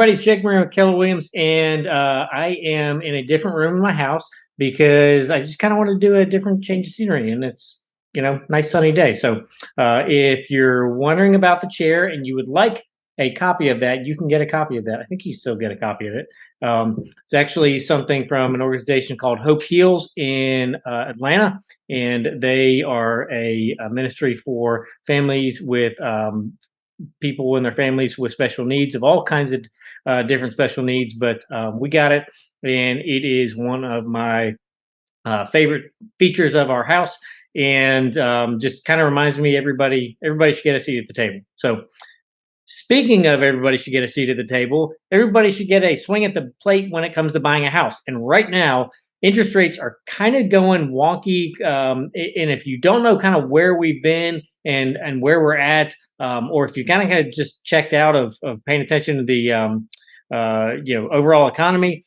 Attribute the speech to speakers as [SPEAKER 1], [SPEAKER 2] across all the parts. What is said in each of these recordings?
[SPEAKER 1] Everybody, Jake Marie with Keller Williams, and I am in a different room in my house because I just kind of want to do a different change of scenery, and it's nice sunny day. So, if you're wondering about the chair and you would like a copy of that, you can get a copy of that. I think you still get a copy of it. It's actually something from an organization called Hope Heals in Atlanta, and they are a ministry for families with people in their families with special needs of all kinds of different special needs. But we got it, and it is one of my favorite features of our house, and just kind of reminds me everybody should get a seat at the table. So speaking of everybody should get a seat at the table, everybody should get a swing at the plate when it comes to buying a house. And right now, interest rates are kind of going wonky. And if you don't know kind of where we've been and where we're at, or if you kind of just checked out of paying attention to the overall economy,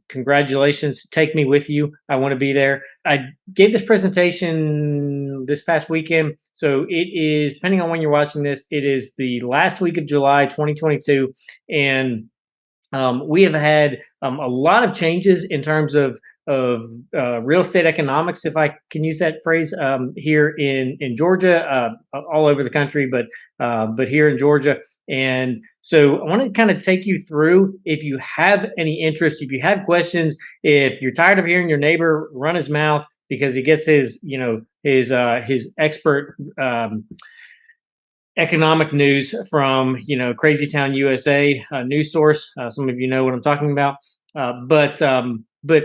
[SPEAKER 1] congratulations. Take me with you. I want to be there. I gave this presentation this past weekend. So it is, depending on when you're watching this, it is the last week of July 2022. And we have had a lot of changes in terms of real estate economics, if I can use that phrase, here in Georgia, all over the country, but here in Georgia. And so I want to kind of take you through, if you have any interest, if you have questions, if you're tired of hearing your neighbor run his mouth because he gets his expert economic news from Crazy Town USA news source. Some of you know what I'm talking about, but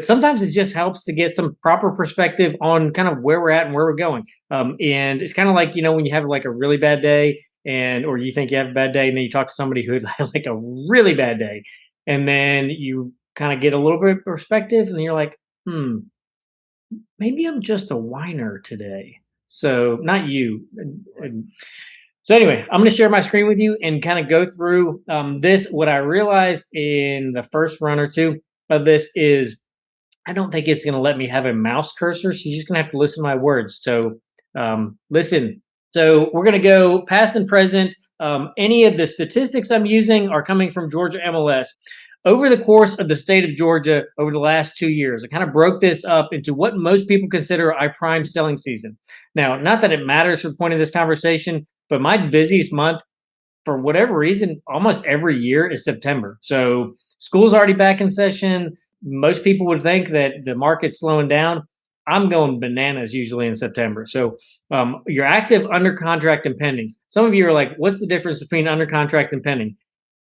[SPEAKER 1] sometimes it just helps to get some proper perspective on kind of where we're at and where we're going. And it's kind of like when you have like a really bad day, or you think you have a bad day, and then you talk to somebody who had like a really bad day, and then you kind of get a little bit of perspective, and you're like, maybe I'm just a whiner today. So not you. So anyway, I'm going to share my screen with you and kind of go through this. What I realized in the first run or two of this is I don't think it's going to let me have a mouse cursor. So you're just going to have to listen to my words. So listen. So we're going to go past and present. Any of the statistics I'm using are coming from Georgia MLS. Over the course of the state of Georgia over the last 2 years, I kind of broke this up into what most people consider our prime selling season. Now, not that it matters for the point of this conversation, but my busiest month, for whatever reason, almost every year is September. So school's already back in session. Most people would think that the market's slowing down. I'm going bananas usually in September. So you're active, under contract, and pending. Some of you are like, what's the difference between under contract and pending?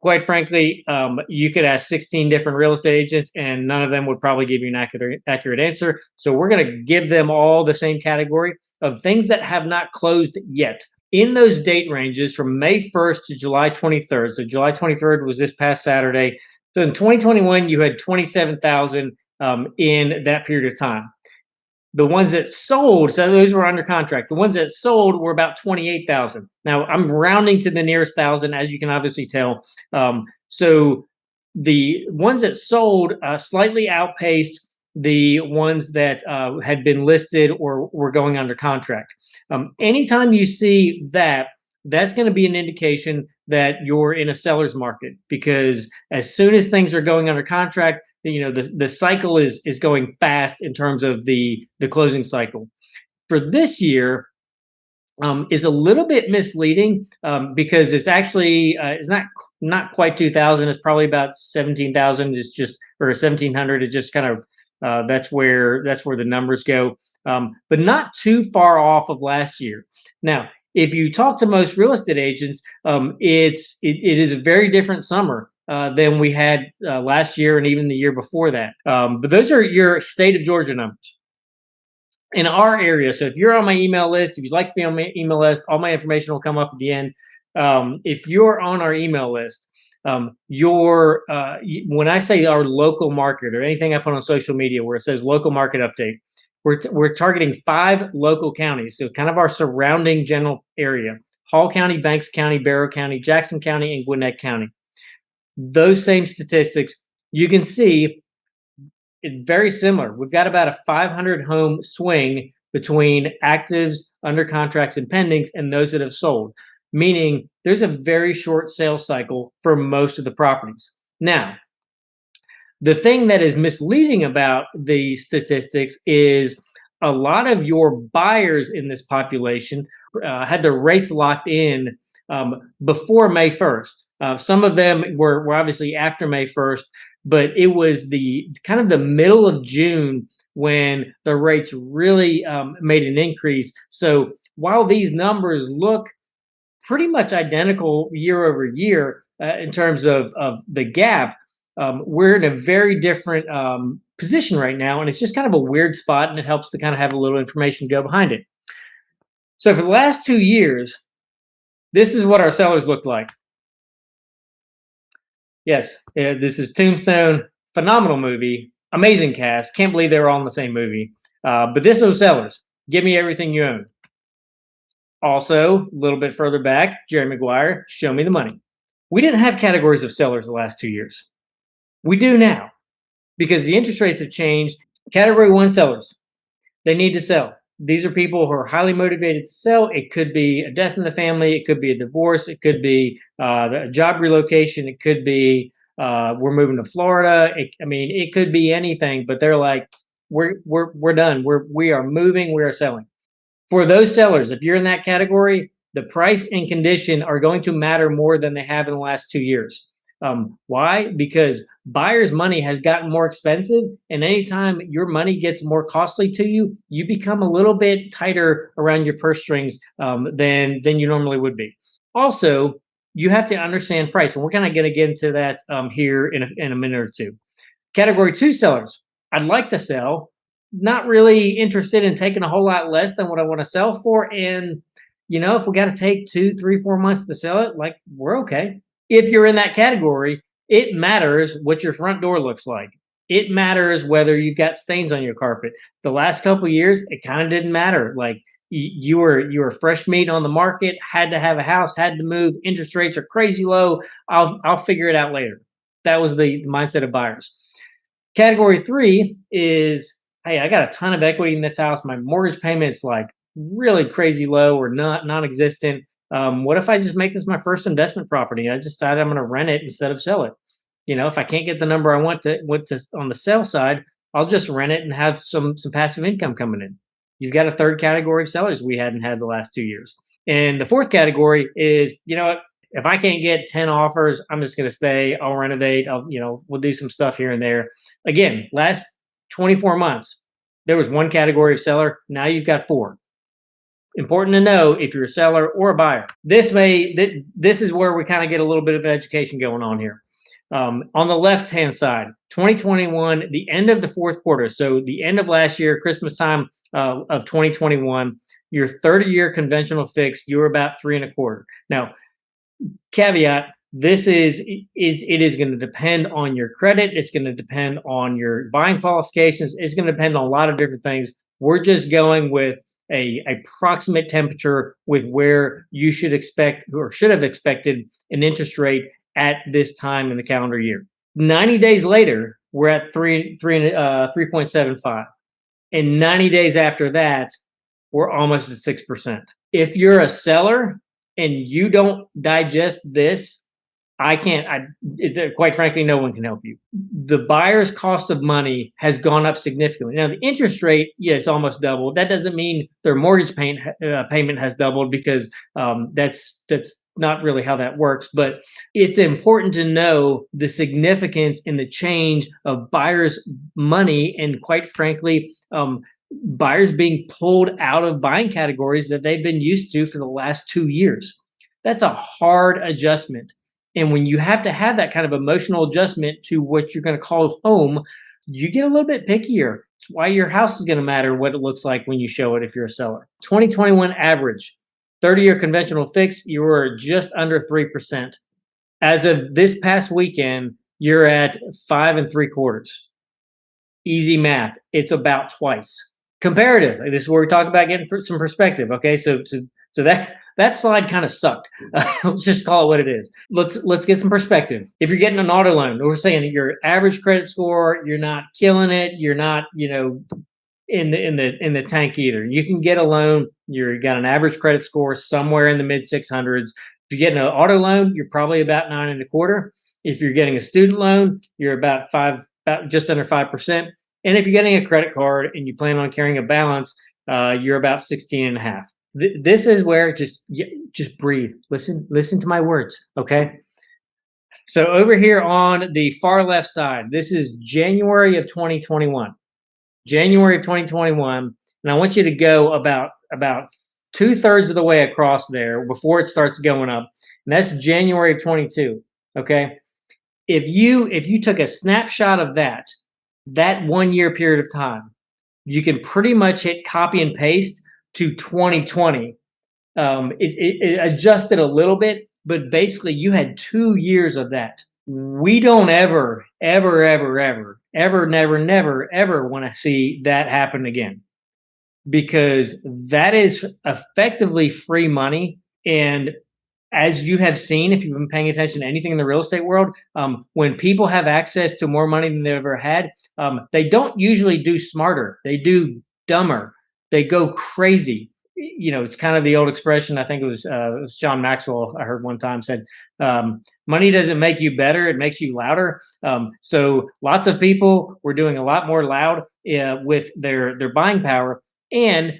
[SPEAKER 1] Quite frankly, you could ask 16 different real estate agents, and none of them would probably give you an accurate answer. So we're going to give them all the same category of things that have not closed yet. In those date ranges from May 1st to July 23rd. So July 23rd was this past Saturday. So in 2021, you had 27,000 in that period of time. The ones that sold, so those were under contract. The ones that sold were about 28,000. Now I'm rounding to the nearest thousand, as you can obviously tell. So the ones that sold slightly outpaced the ones that had been listed or were going under contract. Anytime you see that, that's going to be an indication that you're in a seller's market, because as soon as things are going under contract, the cycle is going fast in terms of the closing cycle. For this year, is a little bit misleading because it's actually it's not quite 2,000. It's probably about 17,000. It's just, or 1,700. It just kind of that's where the numbers go, but not too far off of last year. Now, if you talk to most real estate agents, it is a very different summer than we had last year and even the year before that. But those are your state of Georgia numbers. In our area, so if you're on my email list, if you'd like to be on my email list, all my information will come up at the end. If you're on our email list, when I say our local market or anything I put on social media where it says local market update, we're targeting 5 local counties, so kind of our surrounding general area: Hall County, Banks County, Barrow County, Jackson County, and Gwinnett County. Those same statistics, you can see it's very similar. We've got about a 500 home swing between actives, under contracts, and pendings, and those that have sold. meaning there's a very short sales cycle for most of the properties. Now, the thing that is misleading about the statistics is a lot of your buyers in this population had their rates locked in before May 1st. Some of them were obviously after May 1st, but it was the kind of the middle of June when the rates really made an increase. So while these numbers look pretty much identical year over year in terms of the gap, we're in a very different position right now. And it's just kind of a weird spot, and it helps to kind of have a little information go behind it. So for the last 2 years, this is what our sellers looked like. Yes, this is Tombstone, phenomenal movie, amazing cast. Can't believe they were all in the same movie. But this is sellers. Give me everything you own. Also, a little bit further back, Jerry Maguire, show me the money. We didn't have categories of sellers the last 2 years. We do now because the interest rates have changed. Category one sellers, they need to sell. These are people who are highly motivated to sell. It could be a death in the family. It could be a divorce. It could be a job relocation. It could be we're moving to Florida. It could be anything. But they're like, we're done. We are moving. We are selling. For those sellers, if you're in that category, the price and condition are going to matter more than they have in the last 2 years. Why? Because buyers' money has gotten more expensive, and anytime your money gets more costly to you, you become a little bit tighter around your purse strings than you normally would be. Also, you have to understand price, and we're kind of going to get into that here in a minute or two. Category two sellers, I'd like to sell, not really interested in taking a whole lot less than what I want to sell for. And, if we got to take 2, 3, 4 months to sell it, like, we're okay. If you're in that category, it matters what your front door looks like. It matters whether you've got stains on your carpet. The last couple of years, it kind of didn't matter. Like, you were fresh meat on the market, had to have a house, had to move. Interest rates are crazy low. I'll figure it out later. That was the mindset of buyers. Category three is, hey, I got a ton of equity in this house. My mortgage payment is like really crazy low or non-existent. What if I just make this my first investment property? I decide I'm going to rent it instead of sell it. If I can't get the number I want to on the sell side, I'll just rent it and have some passive income coming in. You've got a third category of sellers we hadn't had the last 2 years. And the fourth category is, what? If I can't get 10 offers, I'm just going to stay. I'll renovate. We'll do some stuff here and there. Again, last 24 months, there was one category of seller. Now you've got 4. Important to know if you're a seller or a buyer. This is where we kind of get a little bit of education going on here. On the left-hand side, 2021, the end of the fourth quarter. So the end of last year, Christmas time of 2021, your 30-year conventional fixed, you were about 3.25. Now, caveat, it is going to depend on your credit. It's going to depend on your buying qualifications. It's going to depend on a lot of different things. We're just going with a approximate temperature with where you should expect or should have expected an interest rate at this time in the calendar year. 90 days later, we're at 3.75. And 90 days after that, we're almost at 6%. If you're a seller and you don't digest this, quite frankly, no one can help you. The buyer's cost of money has gone up significantly. Now, the interest rate, it's almost doubled. That doesn't mean their mortgage payment has doubled, because that's not really how that works. But it's important to know the significance in the change of buyers' money, and quite frankly, buyers being pulled out of buying categories that they've been used to for the last 2 years. That's a hard adjustment. And when you have to have that kind of emotional adjustment to what you're going to call home, you get a little bit pickier. It's why your house is going to matter what it looks like when you show it if you're a seller. 2021 average, 30-year conventional fixed, you were just under 3%. As of this past weekend, you're at 5.75. Easy math. It's about twice. Comparative. This is where we talk about getting some perspective. Okay, so that slide kind of sucked. Let's just call it what it is. Let's get some perspective. If you're getting an auto loan, we're saying your average credit score, you're not killing it. You're not, in the tank either. You can get a loan. You've got an average credit score somewhere in the mid 600s. If you're getting an auto loan, you're probably about 9.25. If you're getting a student loan, you're about just under 5%. And if you're getting a credit card and you plan on carrying a balance, you're about 16.5. This is where just breathe. Listen to my words, okay? So over here on the far left side, this is January of 2021. January of 2021, and I want you to go about 2/3 of the way across there before it starts going up. And that's January of 22. Okay. If you took a snapshot of that 1 year period of time, you can pretty much hit copy and paste to 2020. It adjusted a little bit, but basically you had 2 years of that. We don't ever, ever, ever, ever, ever, never, never, ever want to see that happen again, because that is effectively free money. And as you have seen, if you've been paying attention to anything in the real estate world, when people have access to more money than they've ever had, they don't usually do smarter. They do dumber. They go crazy. It's kind of the old expression. I think it was John Maxwell, I heard one time, said, money doesn't make you better, it makes you louder. So lots of people were doing a lot more loud with their buying power. And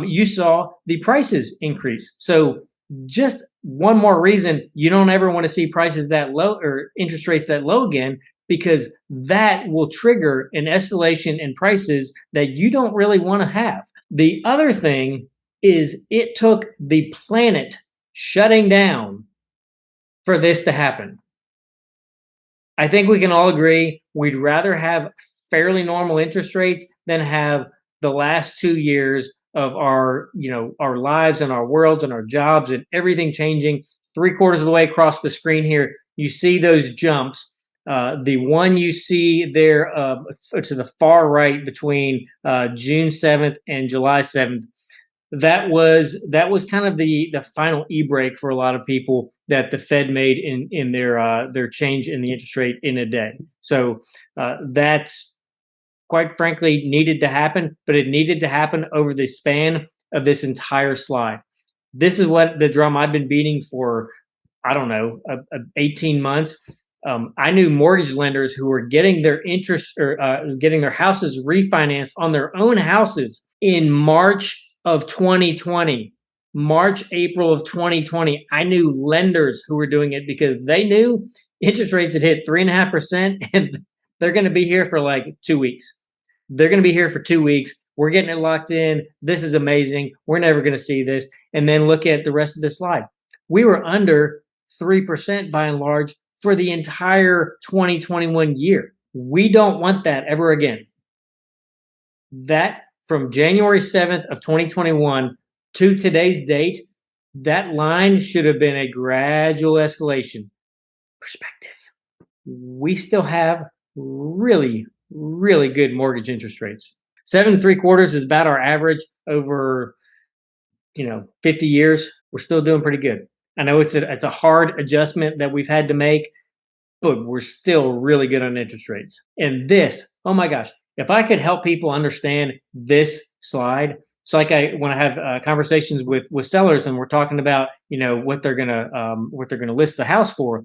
[SPEAKER 1] you saw the prices increase. So just one more reason you don't ever want to see prices that low or interest rates that low again, because that will trigger an escalation in prices that you don't really want to have. The other thing is it took the planet shutting down for this to happen. I think we can all agree we'd rather have fairly normal interest rates than have the last 2 years of our lives and our worlds and our jobs and everything changing. 3/4 of the way across the screen here, you see those jumps. The one you see there to the far right between June 7th and July 7th, that was kind of the final e-break for a lot of people that the Fed made in their change in the interest rate in a day. So that's quite frankly needed to happen, but it needed to happen over the span of this entire slide. This is what the drum I've been beating for, I don't know, 18 months. I knew mortgage lenders who were getting their interest or getting their houses refinanced on their own houses in March of 2020, March, April of 2020. I knew lenders who were doing it because they knew interest rates had hit 3.5%, and they're going to be here for like 2 weeks. They're going to be here for 2 weeks. We're getting it locked in. This is amazing. We're never going to see this. And then look at the rest of the slide. We were under 3% by and large for the entire 2021 year. We don't want that ever again. That from January 7th of 2021 to today's date, that line should have been a gradual escalation. Perspective. We still have really, really good mortgage interest rates. 7.75 is about our average over 50 years. We're still doing pretty good. I know it's a hard adjustment that we've had to make, but we're still really good on interest rates. And this, oh my gosh, if I could help people understand this slide, it's like when I have conversations with sellers and we're talking about what they're gonna list the house for.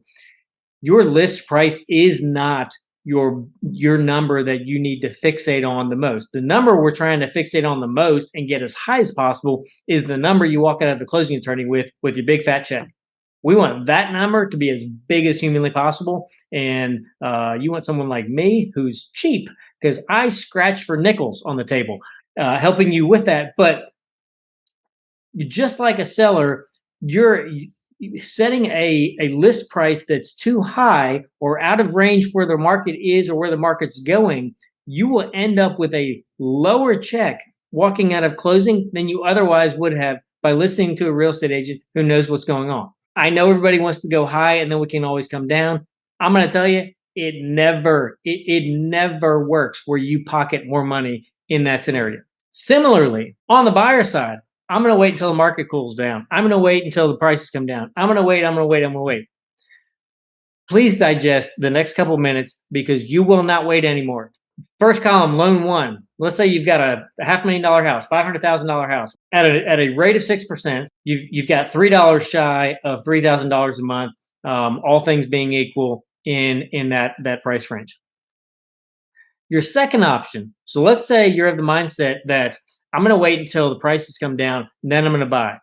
[SPEAKER 1] Your list price is not your number that you need to fixate on the most. The number we're trying to fixate on the most and get as high as possible is the number you walk out of the closing attorney with your big fat check. We want that number to be as big as humanly possible. And you want someone like me who's cheap, because I scratch for nickels on the table, helping you with that. But just like a seller, you're setting a list price that's too high or out of range where the market is or where the market's going. You will end up with a lower check walking out of closing than you otherwise would have by listening to a real estate agent who knows what's going on. I know everybody wants to go high and then we can always come down. I'm going to tell you, it never works where you pocket more money in that scenario. Similarly, on the buyer side, I'm going to wait until the market cools down. I'm going to wait until the prices come down. I'm going to wait. Please digest the next couple of minutes, because you will not wait anymore. First column, loan one. let's say you've got a $500,000 house, $500,000 house at a rate of 6%. You've got $3 shy of $3,000 a month, all things being equal in that price range. Your second option. So let's say you're of the mindset that I'm going to wait until the prices come down, then I'm going to buy.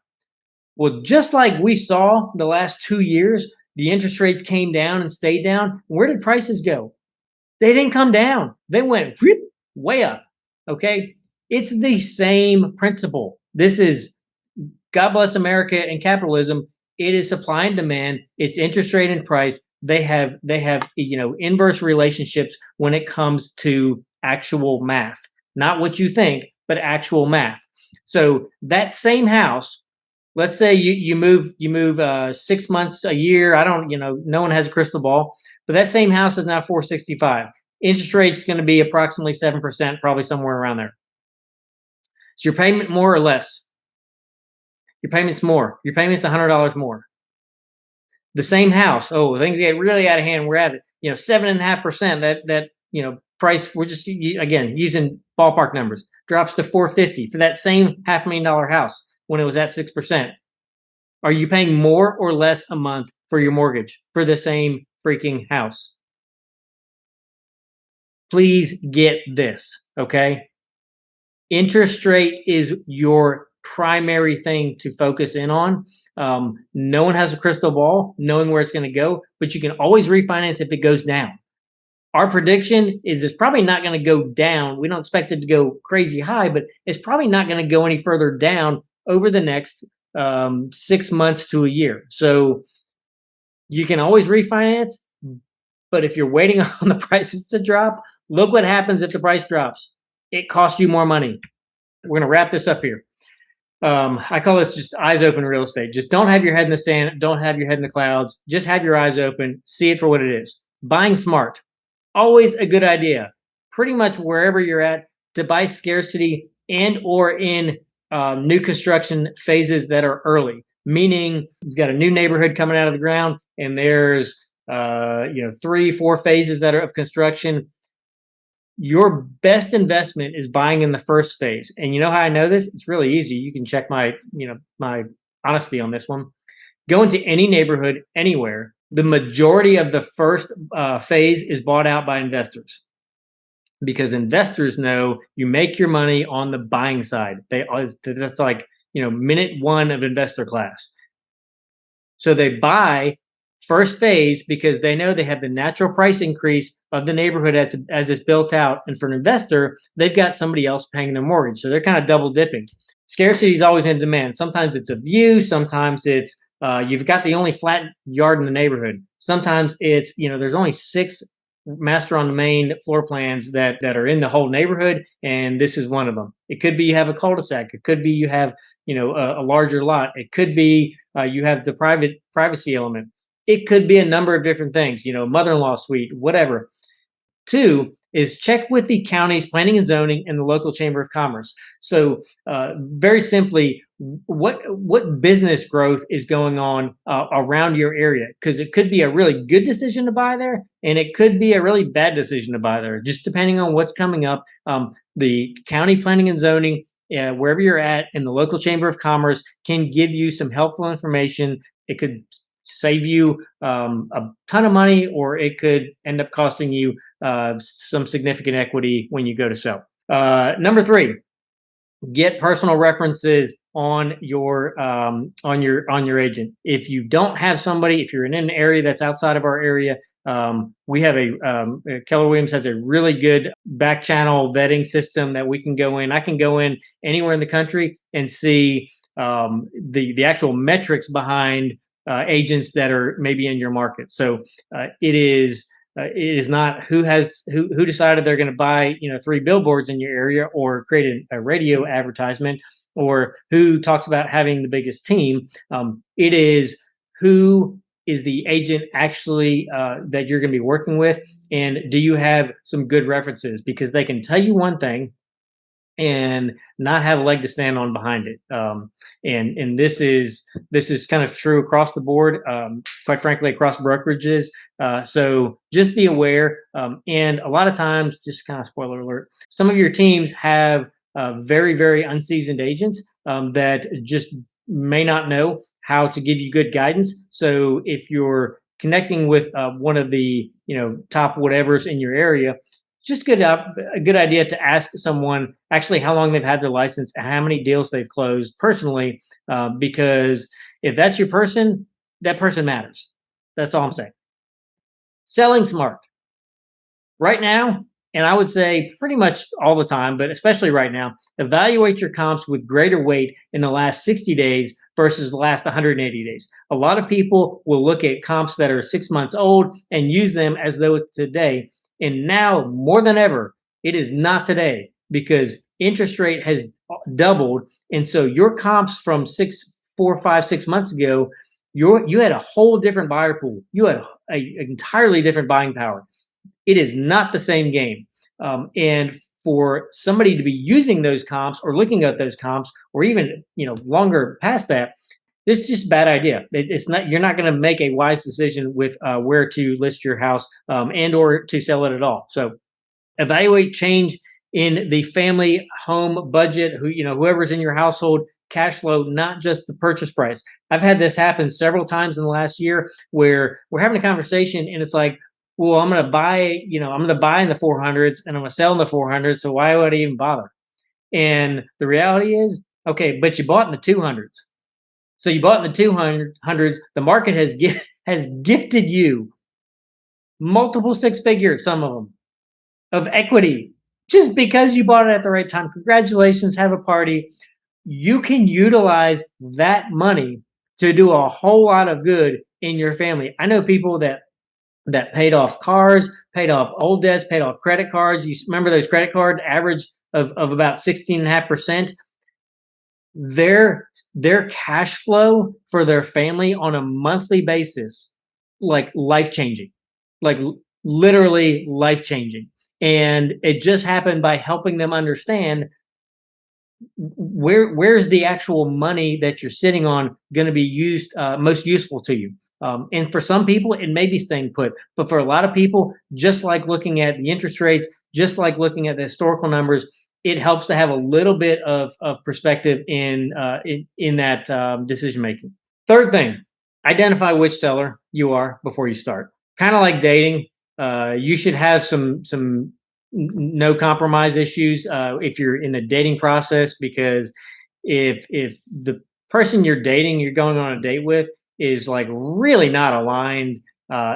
[SPEAKER 1] Well, just like we saw the last 2 years, the interest rates came down and stayed down. Where did prices go? They didn't come down. They went whoop, way up. Okay. It's the same principle. This is God bless America and capitalism. It is supply and demand. It's interest rate and price. They have inverse relationships when it comes to actual math, not what you think, but actual math. So that same house, let's say you move 6 months a year. I don't, no one has a crystal ball, but that same house is now 465. Interest rate's going to be approximately 7%, probably somewhere around there. Is your payment more or less? Your payment's more. Your payment's $100 more. The same house. Oh, things get really out of hand. We're at 7.5%. That price. We're just again using ballpark numbers. Drops to 450 for that same $500,000 house when it was at 6%. Are you paying more or less a month for your mortgage for the same freaking house? Please get this, okay? Interest rate is your primary thing to focus in on. No one has a crystal ball knowing where it's going to go, but you can always refinance if it goes down. Our prediction is it's probably not going to go down. We don't expect it to go crazy high, but it's probably not going to go any further down over the next 6 months to a year. So you can always refinance, but if you're waiting on the prices to drop, look what happens if the price drops. It costs you more money. We're going to wrap this up here. I call this just eyes open real estate. Just don't have your head in the sand. Don't have your head in the clouds. Just have your eyes open. See it for what it is. Buying smart. Always a good idea. Pretty much wherever you're at to buy scarcity and or in new construction phases that are early. Meaning you've got a new neighborhood coming out of the ground and there's 3-4 phases that are of construction. Your best investment is buying in the first phase. And you know how I know this? It's really easy. You can check my honesty on this one. Go into any neighborhood, anywhere. The majority of the first phase is bought out by investors because investors know you make your money on the buying side. That's like, minute one of investor class. So they buy first phase because they know they have the natural price increase of the neighborhood as it's built out. And for an investor, they've got somebody else paying their mortgage. So they're kind of double dipping. Scarcity is always in demand. Sometimes it's a view. Sometimes it's you've got the only flat yard in the neighborhood. Sometimes it's, there's only 6 master on the main floor plans that are in the whole neighborhood. And this is one of them. It could be you have a cul-de-sac. It could be you have, a larger lot. It could be you have the privacy element. It could be a number of different things, mother-in-law suite, whatever. 2 is check with the county's planning and zoning and the local chamber of commerce. So very simply, what business growth is going on around your area? Because it could be a really good decision to buy there, and it could be a really bad decision to buy there, just depending on what's coming up. The county planning and zoning, wherever you're at, and the local chamber of commerce can give you some helpful information. It could save you a ton of money, or it could end up costing you some significant equity when you go to sell. Number 3, get personal references on your agent. If you don't have somebody, if you're in an area that's outside of our area, we have Keller Williams has a really good back channel vetting system that we can go in. I can go in anywhere in the country and see the actual metrics behind agents that are maybe in your market. So it is not who decided they're going to buy 3 billboards in your area or create a radio advertisement, or who talks about having the biggest team. It is who is the agent actually that you're going to be working with, and do you have some good references? Because they can tell you one thing, and not have a leg to stand on behind it. And this is kind of true across the board, quite frankly, across brokerages. So just be aware. And a lot of times, just kind of spoiler alert, some of your teams have very, very unseasoned agents that just may not know how to give you good guidance. So if you're connecting with one of the top whatevers in your area, just a good idea to ask someone actually how long they've had their license and how many deals they've closed personally, because if that's your person, that person matters. That's all I'm saying. Selling smart right now, and I would say pretty much all the time, but especially right now, evaluate your comps with greater weight in the last 60 days versus the last 180 days. A lot of people will look at comps that are 6 months old and use them as though it's today. And now more than ever, it is not today because interest rate has doubled. And so your comps from 4, 5, 6 months ago, you had a whole different buyer pool. You had an entirely different buying power. It is not the same game. And for somebody to be using those comps or looking at those comps, or even longer past that, this is just a bad idea. It's not. You're not going to make a wise decision with where to list your house and or to sell it at all. So evaluate change in the family home budget. Whoever's in your household cash flow, not just the purchase price. I've had this happen several times in the last year where we're having a conversation and it's like, well, I'm going to buy, I'm going to buy in the 400s and I'm going to sell in the 400s. So why would I even bother? And the reality is, okay, but you bought in the 200s. So you bought in the 200s. The market has gifted you multiple six figures, some of them, of equity just because you bought it at the right time. Congratulations, have a party. You can utilize that money to do a whole lot of good in your family. I know people that paid off cars, paid off old debts, paid off credit cards. You remember those credit card average of about 16.5%. Their cash flow for their family on a monthly basis, like life changing, like literally life changing. And it just happened by helping them understand where's the actual money that you're sitting on going to be used most useful to you. And for some people, it may be staying put. But for a lot of people, just like looking at the interest rates, just like looking at the historical numbers, it helps to have a little bit of perspective in that decision making. Third thing, identify which seller you are before you start. Kind of like dating, you should have some no compromise issues if you're in the dating process, because if the person you're dating, you're going on a date with, is like really not aligned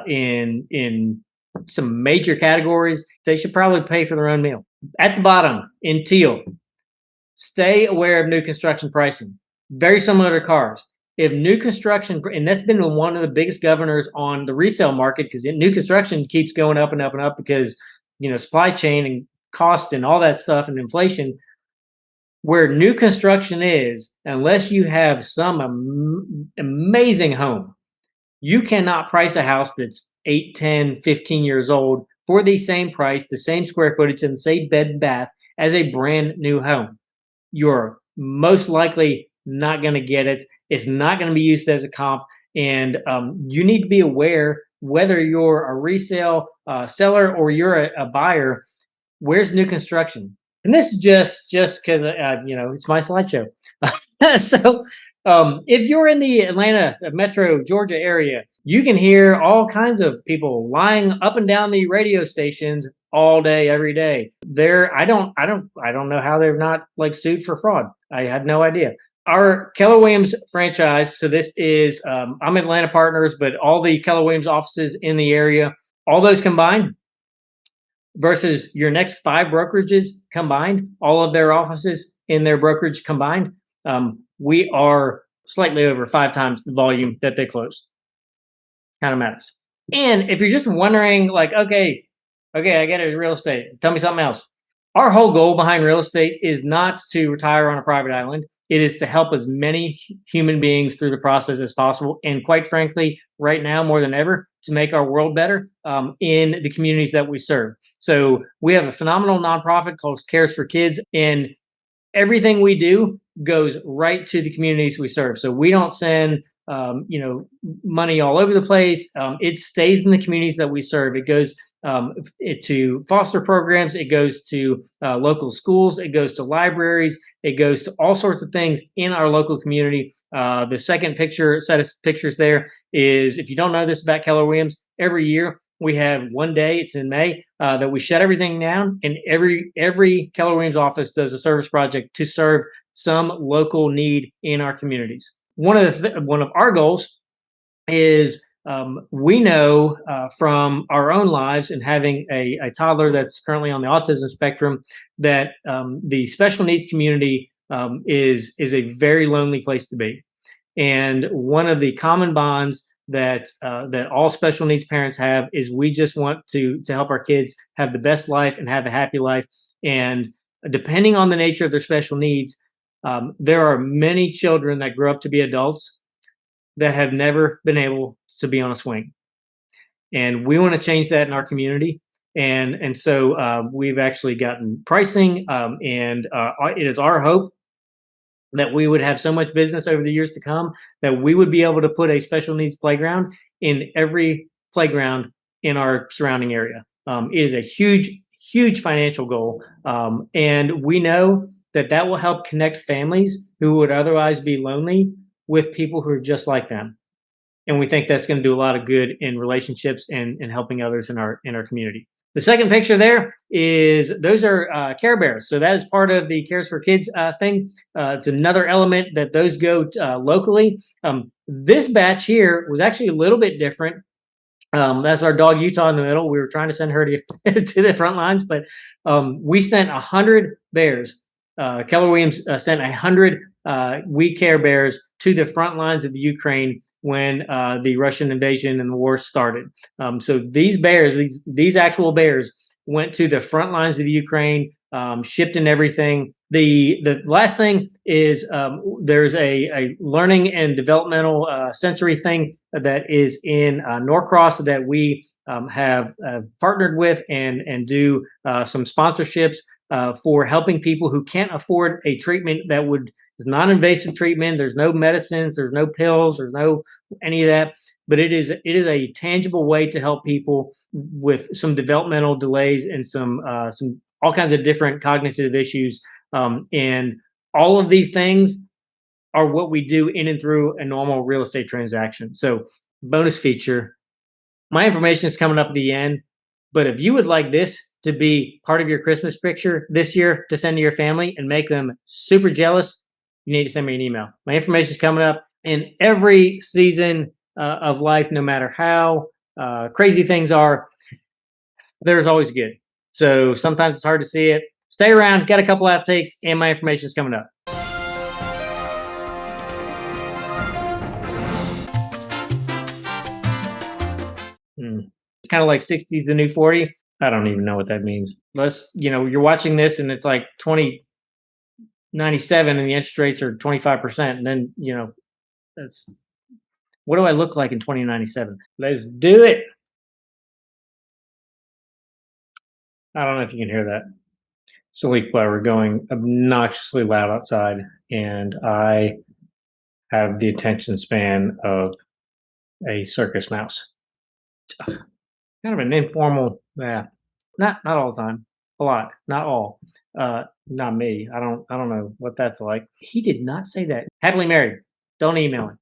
[SPEAKER 1] in some major categories, they should probably pay for their own meal. At the bottom in teal, stay aware of new construction pricing. Very similar to cars. If new construction, and that's been one of the biggest governors on the resale market, because new construction keeps going up and up and up because supply chain and cost and all that stuff and inflation. Where new construction is, unless you have some amazing home, you cannot price a house that's 8, 10, 15 years old for the same price, the same square footage, and the same bed and bath as a brand new home. You're most likely not going to get it. It's not going to be used as a comp. And you need to be aware, whether you're a resale seller or you're a buyer, where's new construction? And this is just because it's my slideshow. So if you're in the Atlanta metro Georgia area, you can hear all kinds of people lying up and down the radio stations all day, every day. I don't know how they're not like sued for fraud. I have no idea. Our Keller Williams franchise. So this is I'm Atlanta Partners, but all the Keller Williams offices in the area, all those combined, versus your next 5 brokerages combined, all of their offices in their brokerage combined, we are slightly over 5 times the volume that they closed. Kind of matters. And if you're just wondering, like, okay, I get it, real estate. Tell me something else. Our whole goal behind real estate is not to retire on a private island. It is to help as many human beings through the process as possible. And quite frankly, right now, more than ever, to make our world better in the communities that we serve. So we have a phenomenal nonprofit called Cares for Kids. And everything we do goes right to the communities we serve. So we don't send money all over the place. It stays in the communities that we serve. It goes to foster programs. It goes to local schools. It goes to libraries. It goes to all sorts of things in our local community. The second set of pictures there is, if you don't know this about Keller Williams, every year we have one day, it's in May, that we shut everything down, and every Keller Williams office does a service project to serve some local need in our communities. One of our goals is, we know from our own lives and having a toddler that's currently on the autism spectrum that the special needs community is a very lonely place to be. And one of the common bonds that all special needs parents have is we just want to help our kids have the best life and have a happy life. And depending on the nature of their special needs, there are many children that grow up to be adults that have never been able to be on a swing, and we want to change that in our community. And so we've actually gotten pricing, and it is our hope that we would have so much business over the years to come that we would be able to put a special needs playground in every playground in our surrounding area. It is a huge financial goal, and we know that will help connect families who would otherwise be lonely with people who are just like them. And we think that's going to do a lot of good in relationships and helping others in our community. The second picture there is, those are Care Bears. So that is part of the Cares for Kids thing. It's another element that those go locally. This batch here was actually a little bit different. That's our dog Utah in the middle. We were trying to send her to to the front lines, but we sent 100 bears. Keller Williams sent 100 We Care Bears to the front lines of the Ukraine when the Russian invasion and the war started. So these bears, these actual bears, went to the front lines of the Ukraine, shipped and everything. The last thing is, there's a learning and developmental sensory thing that is in Norcross that we have partnered with and do some sponsorships for helping people who can't afford a treatment that is non-invasive treatment. There's no medicines, there's no pills, there's no any of that. But it is a tangible way to help people with some developmental delays and some all kinds of different cognitive issues. And all of these things are what we do in and through a normal real estate transaction. So, bonus feature, my information is coming up at the end, but if you would like this to be part of your Christmas picture this year to send to your family and make them super jealous, you need to send me an email. My information is coming up. In every season of life, no matter how crazy things are, there's always good. So sometimes it's hard to see it. Stay around, got a couple outtakes, and my information is coming up. It's kind of like 60 is the new 40. I don't even know what that means. You're watching this and it's like 2097 and the interest rates are 25%. And then, that's, what do I look like in 2097? Let's do it. I don't know if you can hear that. It's a leaf blower going obnoxiously loud outside, and I have the attention span of a circus mouse. Kind of an informal, yeah. Not all the time. A lot. Not all. Not me. I don't know what that's like. He did not say that. Happily married. Don't email him.